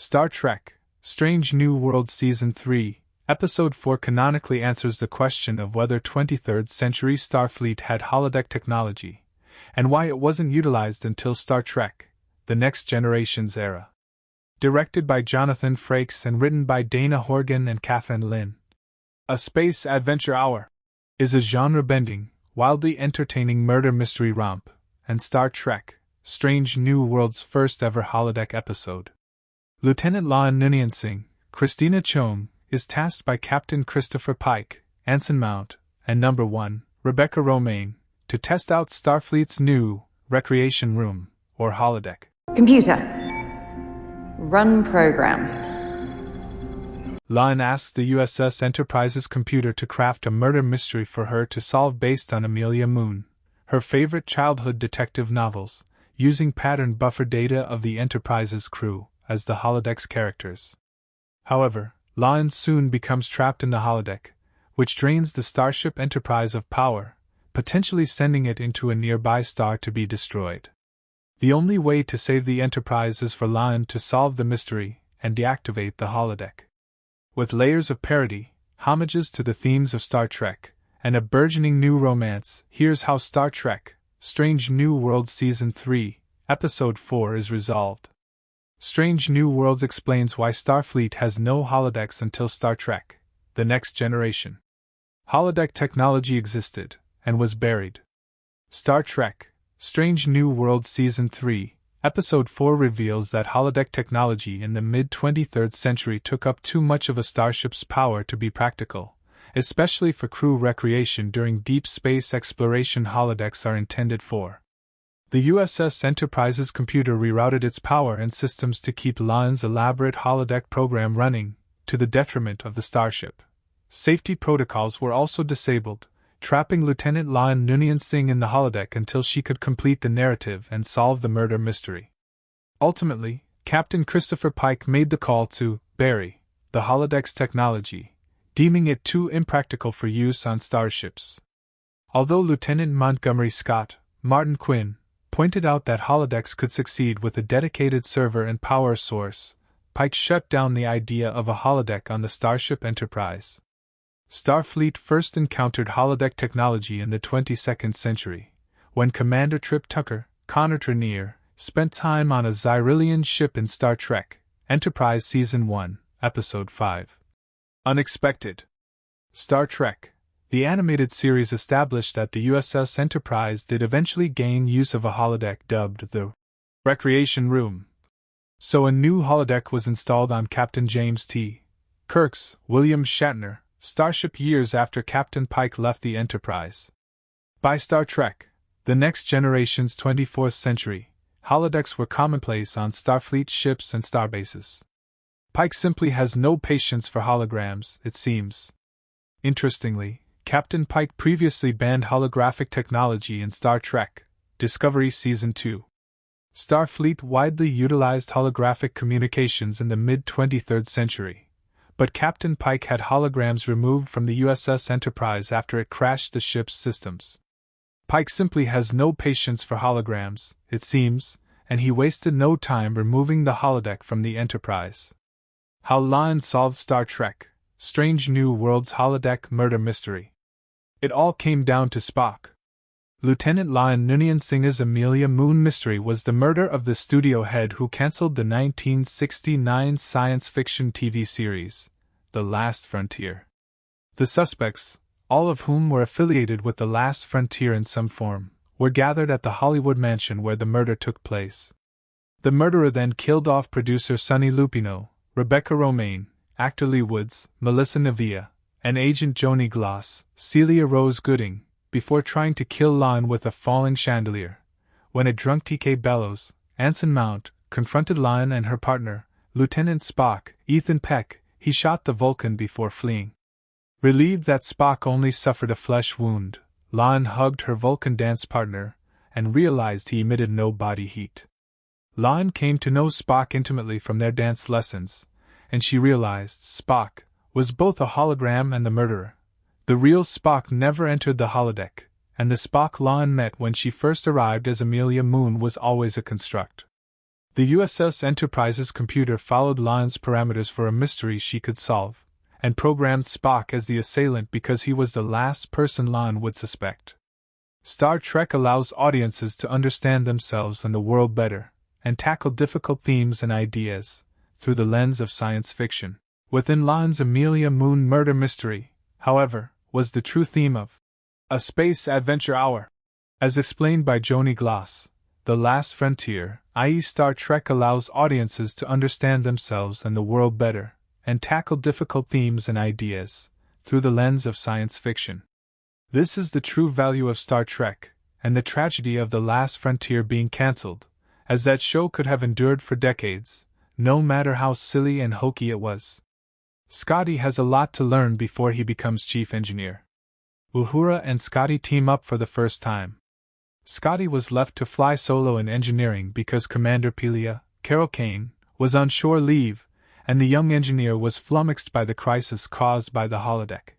Star Trek: Strange New Worlds Season 3, Episode 4 canonically answers the question of whether 23rd century Starfleet had holodeck technology, and why it wasn't utilized until Star Trek: The Next Generation's era. Directed by Jonathan Frakes and written by Dana Horgan and Catherine Lynn. A Space Adventure Hour is a genre-bending, wildly entertaining murder mystery romp, and Star Trek: Strange New Worlds' first ever holodeck episode. Lieutenant La'an Noonien Singh, Christina Chong, is tasked by Captain Christopher Pike, Anson Mount, and Number 1, Rebecca Romaine, to test out Starfleet's new recreation room, or holodeck. Computer. Run program. La'an asks the USS Enterprise's computer to craft a murder mystery for her to solve based on Amelia Moon, her favorite childhood detective novels, using pattern buffer data of the Enterprise's crew as the holodeck's characters. However, La'an soon becomes trapped in the holodeck, which drains the Starship Enterprise of power, potentially sending it into a nearby star to be destroyed. The only way to save the Enterprise is for La'an to solve the mystery and deactivate the holodeck. With layers of parody, homages to the themes of Star Trek, and a burgeoning new romance, here's how Star Trek: Strange New Worlds Season 3, Episode 4 is resolved. Strange New Worlds explains why Starfleet has no holodecks until Star Trek: The Next Generation. Holodeck technology existed, and was buried. Star Trek: Strange New Worlds Season 3, Episode 4 reveals that holodeck technology in the mid-23rd century took up too much of a starship's power to be practical, especially for crew recreation during deep space exploration. Holodecks are intended for. The USS Enterprise's computer rerouted its power and systems to keep La'an's elaborate holodeck program running, to the detriment of the starship. Safety protocols were also disabled, trapping Lieutenant La'an Noonien Singh in the holodeck until she could complete the narrative and solve the murder mystery. Ultimately, Captain Christopher Pike made the call to bury the holodeck's technology, deeming it too impractical for use on starships. Although Lieutenant Montgomery Scott, Martin Quinn, pointed out that holodecks could succeed with a dedicated server and power source, Pike shut down the idea of a holodeck on the Starship Enterprise. Starfleet first encountered holodeck technology in the 22nd century, when Commander Trip Tucker, Connor Trenier, spent time on a Xyrillian ship in Star Trek: Enterprise Season 1, Episode 5. Unexpected. Star Trek: The animated series established that the USS Enterprise did eventually gain use of a holodeck dubbed the Recreation Room. So a new holodeck was installed on Captain James T. Kirk's William Shatner starship years after Captain Pike left the Enterprise. By Star Trek: The Next Generation's 24th century, holodecks were commonplace on Starfleet ships and starbases. Pike simply has no patience for holograms, it seems. Interestingly, Captain Pike previously banned holographic technology in Star Trek: Discovery Season 2. Starfleet widely utilized holographic communications in the mid-23rd century, but Captain Pike had holograms removed from the USS Enterprise after it crashed the ship's systems. Pike simply has no patience for holograms, it seems, and he wasted no time removing the holodeck from the Enterprise. How La'an solved Star Trek: Strange New Worlds holodeck murder mystery. It all came down to Spock. Lieutenant La'an Noonien Singh's Amelia Moon mystery was the murder of the studio head who cancelled the 1969 science fiction TV series, The Last Frontier. The suspects, all of whom were affiliated with The Last Frontier in some form, were gathered at the Hollywood mansion where the murder took place. The murderer then killed off producer Sonny Lupino, Rebecca Romaine, actor Lee Woods, Melissa Nevia, and agent Joni Gloss, Celia Rose Gooding, before trying to kill La'an with a falling chandelier. When a drunk T.K. Bellows, Anson Mount, confronted La'an and her partner, Lieutenant Spock, Ethan Peck, he shot the Vulcan before fleeing. Relieved that Spock only suffered a flesh wound, La'an hugged her Vulcan dance partner, and realized he emitted no body heat. La'an came to know Spock intimately from their dance lessons, and she realized Spock was both a hologram and the murderer. The real Spock never entered the holodeck, and the Spock La'an met when she first arrived as Amelia Moon was always a construct. The USS Enterprise's computer followed Lon's parameters for a mystery she could solve, and programmed Spock as the assailant because he was the last person Lon would suspect. Star Trek allows audiences to understand themselves and the world better, and tackle difficult themes and ideas through the lens of science fiction. Within Lon's Amelia Moon murder mystery, however, was the true theme of a space adventure hour. As explained by Joni Gloss, The Last Frontier, i.e. Star Trek allows audiences to understand themselves and the world better, and tackle difficult themes and ideas through the lens of science fiction. This is the true value of Star Trek, and the tragedy of The Last Frontier being cancelled, as that show could have endured for decades, no matter how silly and hokey it was. Scotty has a lot to learn before he becomes chief engineer. Uhura and Scotty team up for the first time. Scotty was left to fly solo in engineering because Commander Pelia, Carol Kane, was on shore leave, and the young engineer was flummoxed by the crisis caused by the holodeck.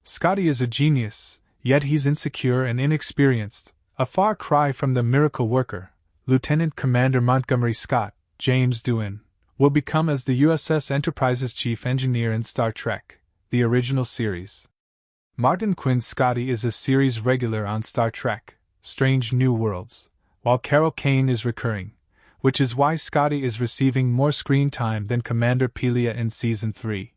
Scotty is a genius, yet he's insecure and inexperienced, a far cry from the miracle worker, Lieutenant Commander Montgomery Scott. James Doohan will become as the USS Enterprise's chief engineer in Star Trek, the original series. Martin Quinn's Scotty is a series regular on Star Trek, Strange New Worlds, while Carol Kane is recurring, which is why Scotty is receiving more screen time than Commander Pelia in Season 3.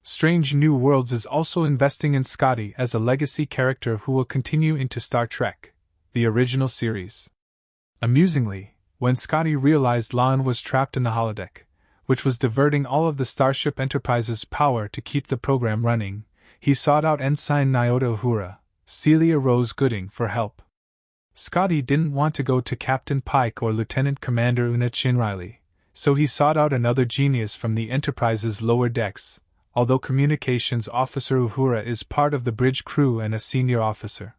Strange New Worlds is also investing in Scotty as a legacy character who will continue into Star Trek, the original series. Amusingly, when Scotty realized Lon was trapped in the holodeck, which was diverting all of the Starship Enterprise's power to keep the program running, he sought out Ensign Nyota Uhura, Celia Rose Gooding, for help. Scotty didn't want to go to Captain Pike or Lieutenant Commander Una Chin-Riley, so he sought out another genius from the Enterprise's lower decks, although Communications Officer Uhura is part of the bridge crew and a senior officer.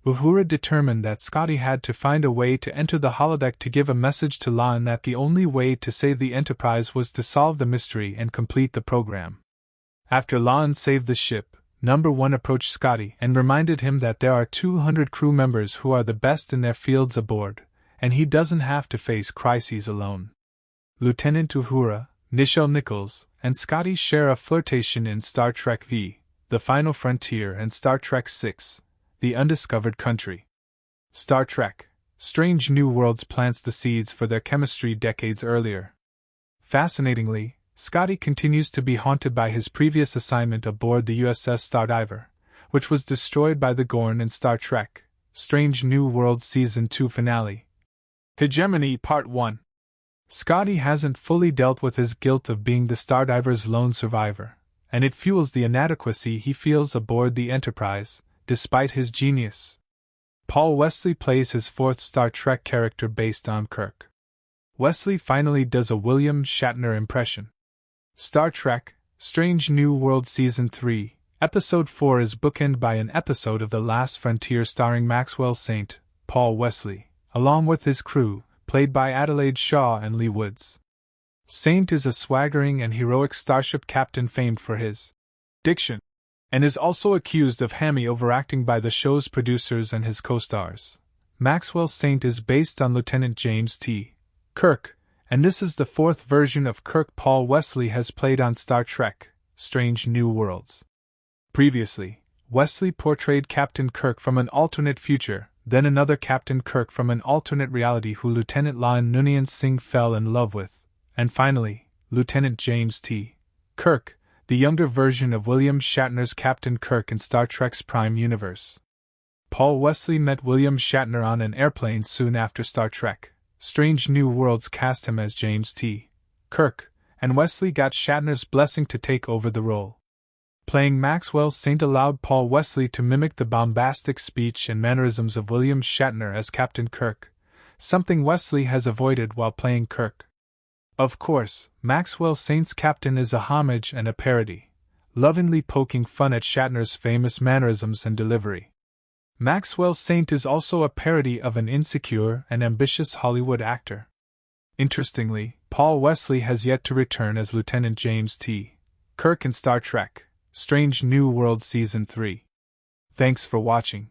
Uhura determined that Scotty had to find a way to enter the holodeck to give a message to Lon that the only way to save the Enterprise was to solve the mystery and complete the program. After Lon saved the ship, Number 1 approached Scotty and reminded him that there are 200 crew members who are the best in their fields aboard, and he doesn't have to face crises alone. Lieutenant Uhura, Nichelle Nichols, and Scotty share a flirtation in Star Trek V, The Final Frontier, and Star Trek VI, The Undiscovered Country. Star Trek, Strange New Worlds plants the seeds for their chemistry decades earlier. Fascinatingly, Scotty continues to be haunted by his previous assignment aboard the USS Stardiver, which was destroyed by the Gorn in Star Trek, Strange New Worlds Season 2 finale. Hegemony Part 1. Scotty hasn't fully dealt with his guilt of being the Stardiver's lone survivor, and it fuels the inadequacy he feels aboard the Enterprise, despite his genius. Paul Wesley plays his fourth Star Trek character based on Kirk. Wesley finally does a William Shatner impression. Star Trek, Strange New Worlds Season 3, Episode 4 is bookended by an episode of The Last Frontier starring Maxwell Saint, Paul Wesley, along with his crew, played by Adelaide Shaw and Lee Woods. Saint is a swaggering and heroic starship captain famed for his diction, and is also accused of hammy overacting by the show's producers and his co-stars. Maxwell Saint is based on Lieutenant James T. Kirk, and this is the fourth version of Kirk Paul Wesley has played on Star Trek, Strange New Worlds. Previously, Wesley portrayed Captain Kirk from an alternate future, then another Captain Kirk from an alternate reality who Lieutenant Lon Noonien Singh fell in love with, and finally, Lieutenant James T. Kirk, the younger version of William Shatner's Captain Kirk in Star Trek's Prime Universe. Paul Wesley met William Shatner on an airplane soon after Star Trek, Strange New Worlds cast him as James T. Kirk, and Wesley got Shatner's blessing to take over the role. Playing Maxwell Saint allowed Paul Wesley to mimic the bombastic speech and mannerisms of William Shatner as Captain Kirk, something Wesley has avoided while playing Kirk. Of course, Maxwell Saint's Captain is a homage and a parody, lovingly poking fun at Shatner's famous mannerisms and delivery. Maxwell Saint is also a parody of an insecure and ambitious Hollywood actor. Interestingly, Paul Wesley has yet to return as Lieutenant James T. Kirk in Star Trek, Strange New Worlds Season 3. Thanks for watching.